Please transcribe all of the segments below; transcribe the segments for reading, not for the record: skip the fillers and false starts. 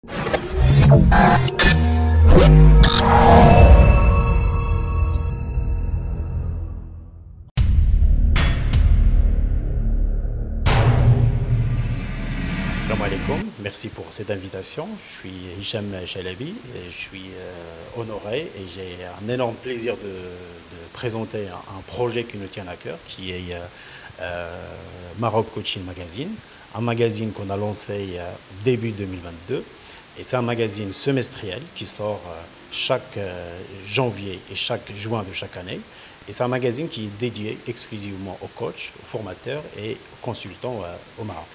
Salam alaikum, merci pour cette invitation. Je suis Hicham Chalabi et je suis honoré et j'ai un énorme plaisir de présenter un projet qui nous tient à cœur, qui est Maroc Coaching Magazine, un magazine qu'on a lancé début 2022 et c'est un magazine semestriel qui sort chaque janvier et chaque juin de chaque année. Et c'est un magazine qui est dédié exclusivement aux coachs, aux formateurs et aux consultants au Maroc.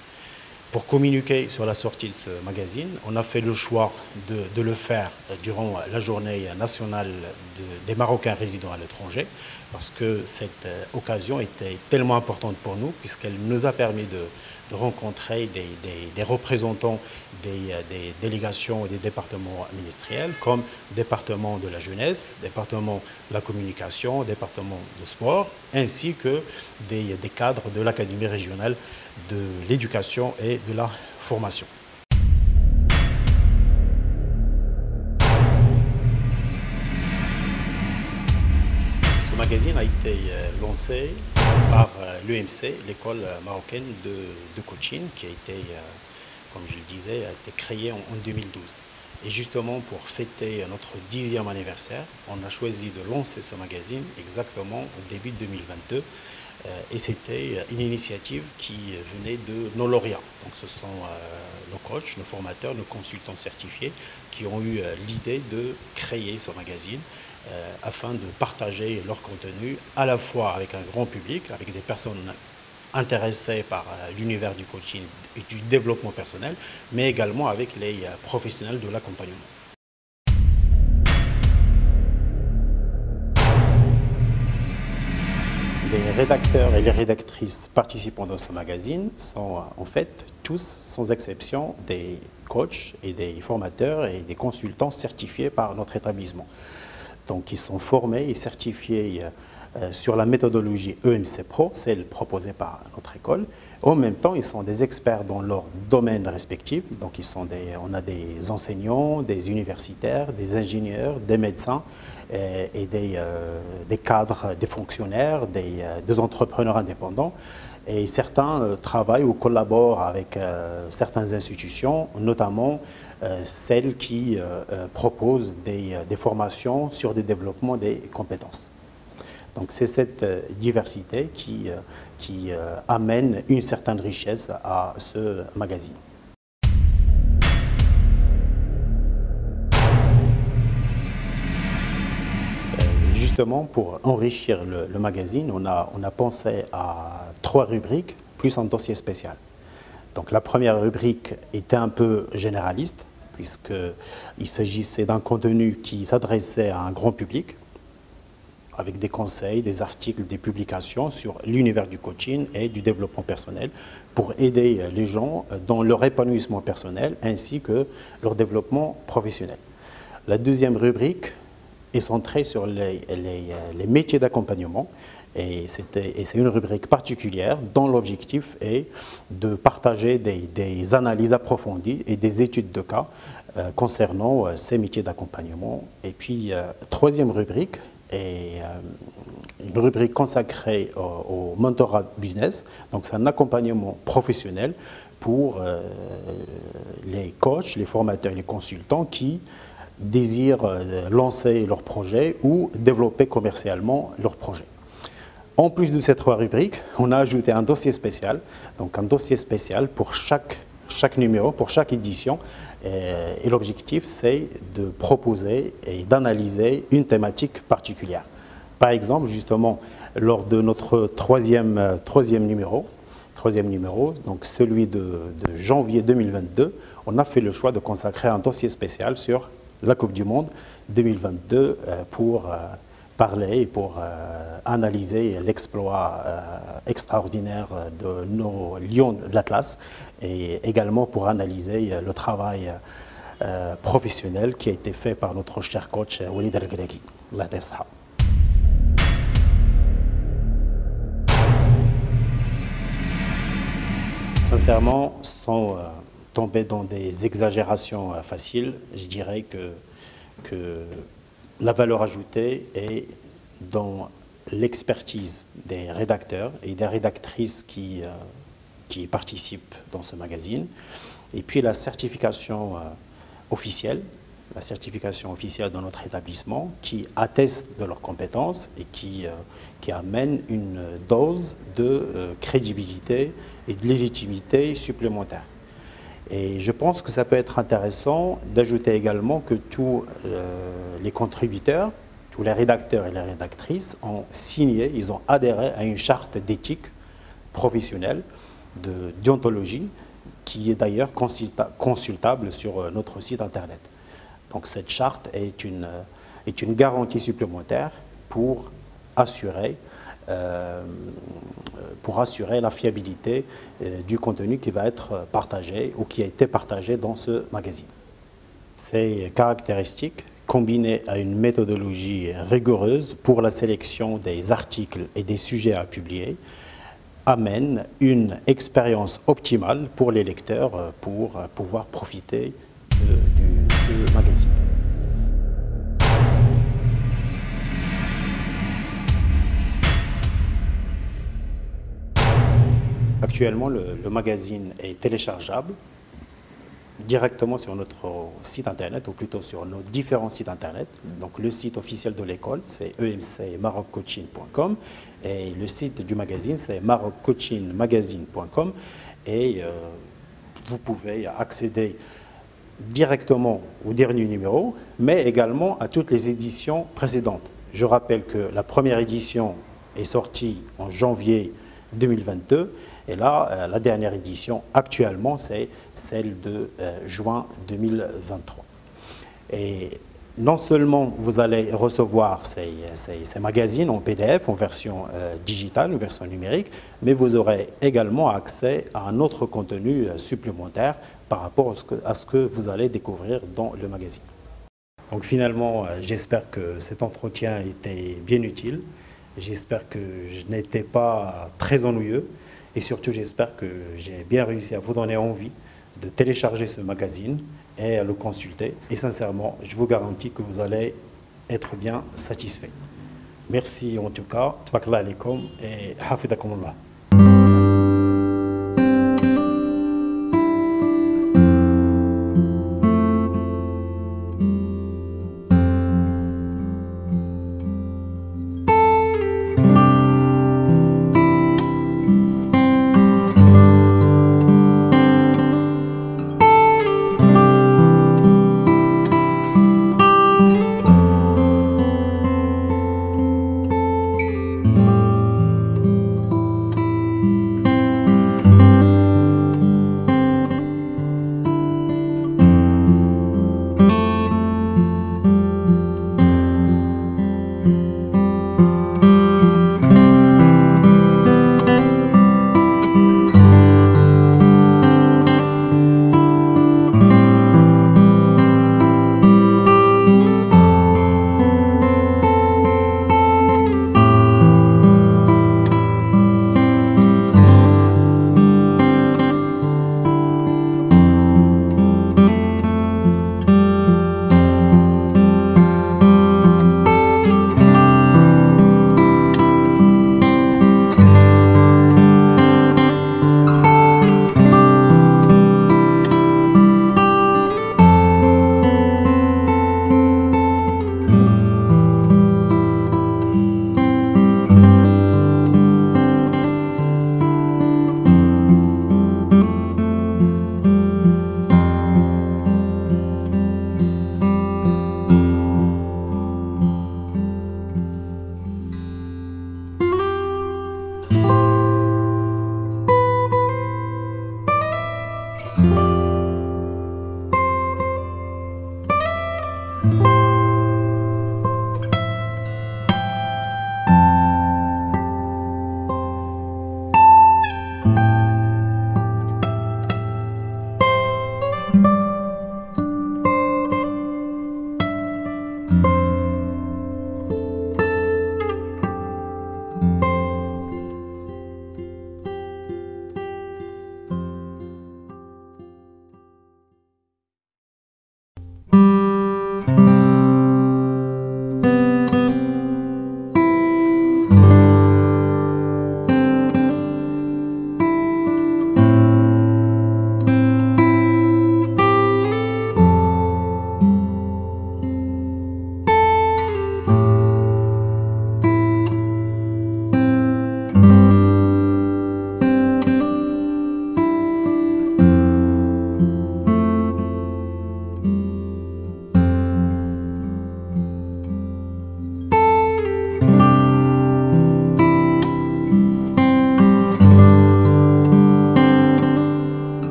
Pour communiquer sur la sortie de ce magazine, on a fait le choix de le faire durant la journée nationale des Marocains résidant à l'étranger, parce que cette occasion était tellement importante pour nous, puisqu'elle nous a permis de rencontrer des représentants des délégations et des départements ministériels, comme département de la jeunesse, département de la communication, département de sport, ainsi que des cadres de l'Académie régionale de l'éducation et de la formation. Ce magazine a été lancé par l'EMC, l'école marocaine de coaching, qui a été, comme je le disais, a été créée en 2012. Et justement, pour fêter notre 10e anniversaire, on a choisi de lancer ce magazine exactement au début de 2022. Et c'était une initiative qui venait de nos lauréats. Donc ce sont nos coachs, nos formateurs, nos consultants certifiés qui ont eu l'idée de créer ce magazine afin de partager leur contenu à la fois avec un grand public, avec des personnes intéressées par l'univers du coaching et du développement personnel, mais également avec les professionnels de l'accompagnement. Les rédacteurs et les rédactrices participant dans ce magazine sont en fait tous, sans exception, des coachs et des formateurs et des consultants certifiés par notre établissement. Donc ils sont formés et certifiés sur la méthodologie EMC Pro, celle proposée par notre école. En même temps, ils sont des experts dans leur domaine respectif. Donc on a des enseignants, des universitaires, des ingénieurs, des médecins et des cadres, des fonctionnaires, des entrepreneurs indépendants. Et certains travaillent ou collaborent avec certaines institutions, notamment celles qui proposent des formations sur le développement des compétences. Donc c'est cette diversité qui amène une certaine richesse à ce magazine. Justement, pour enrichir le magazine, on a pensé à 3 rubriques plus un dossier spécial. Donc la première rubrique était un peu généraliste, puisqu'il s'agissait d'un contenu qui s'adressait à un grand public, avec des conseils, des articles, des publications sur l'univers du coaching et du développement personnel pour aider les gens dans leur épanouissement personnel ainsi que leur développement professionnel. La deuxième rubrique est centrée sur les métiers d'accompagnement et c'est une rubrique particulière dont l'objectif est de partager des analyses approfondies et des études de cas concernant ces métiers d'accompagnement. Et puis, troisième rubrique, et une rubrique consacrée au mentorat business. Donc c'est un accompagnement professionnel pour les coachs, les formateurs et les consultants qui désirent lancer leur projet ou développer commercialement leur projet. En plus de ces 3 rubriques, on a ajouté un dossier spécial, donc un dossier spécial pour chaque numéro, pour chaque édition. Et l'objectif, c'est de proposer et d'analyser une thématique particulière. Par exemple, justement, lors de notre troisième numéro, donc celui de janvier 2022, on a fait le choix de consacrer un dossier spécial sur la Coupe du Monde 2022 pour parler et pour analyser l'exploit extraordinaire de nos Lions de l'Atlas et également pour analyser le travail professionnel qui a été fait par notre cher coach Walid Al-Greki. Sincèrement, sans tomber dans des exagérations faciles, je dirais que la valeur ajoutée est dans l'expertise des rédacteurs et des rédactrices qui participent dans ce magazine, et puis la certification officielle de notre établissement qui atteste de leurs compétences et qui amène une dose de crédibilité et de légitimité supplémentaire. Et je pense que ça peut être intéressant d'ajouter également que tous les contributeurs, tous les rédacteurs et les rédactrices ont signé, ils ont adhéré à une charte d'éthique professionnelle, de déontologie, qui est d'ailleurs consultable sur notre site internet. Donc cette charte est une garantie supplémentaire pour assurer la fiabilité du contenu qui va être partagé ou qui a été partagé dans ce magazine. Ces caractéristiques, combinées à une méthodologie rigoureuse pour la sélection des articles et des sujets à publier, amènent une expérience optimale pour les lecteurs pour pouvoir profiter de ce magazine. Actuellement, le magazine est téléchargeable directement sur notre site internet, ou plutôt sur nos différents sites internet. Donc le site officiel de l'école, c'est emc-maroccoaching.com, et le site du magazine, c'est maroccoachingmagazine.com, et vous pouvez accéder directement au dernier numéro, mais également à toutes les éditions précédentes. Je rappelle que la première édition est sortie en janvier 2022, et là, la dernière édition actuellement, c'est celle de juin 2023. Et non seulement vous allez recevoir ces magazines en PDF, en version digitale, en version numérique, mais vous aurez également accès à un autre contenu supplémentaire par rapport à ce que vous allez découvrir dans le magazine. Donc finalement, j'espère que cet entretien était bien utile. J'espère que je n'étais pas très ennuyeux. Et surtout, j'espère que j'ai bien réussi à vous donner envie de télécharger ce magazine et à le consulter. Et sincèrement, je vous garantis que vous allez être bien satisfait. Merci en tout cas. Tabarakallah alaikum et hafidakumullah. you.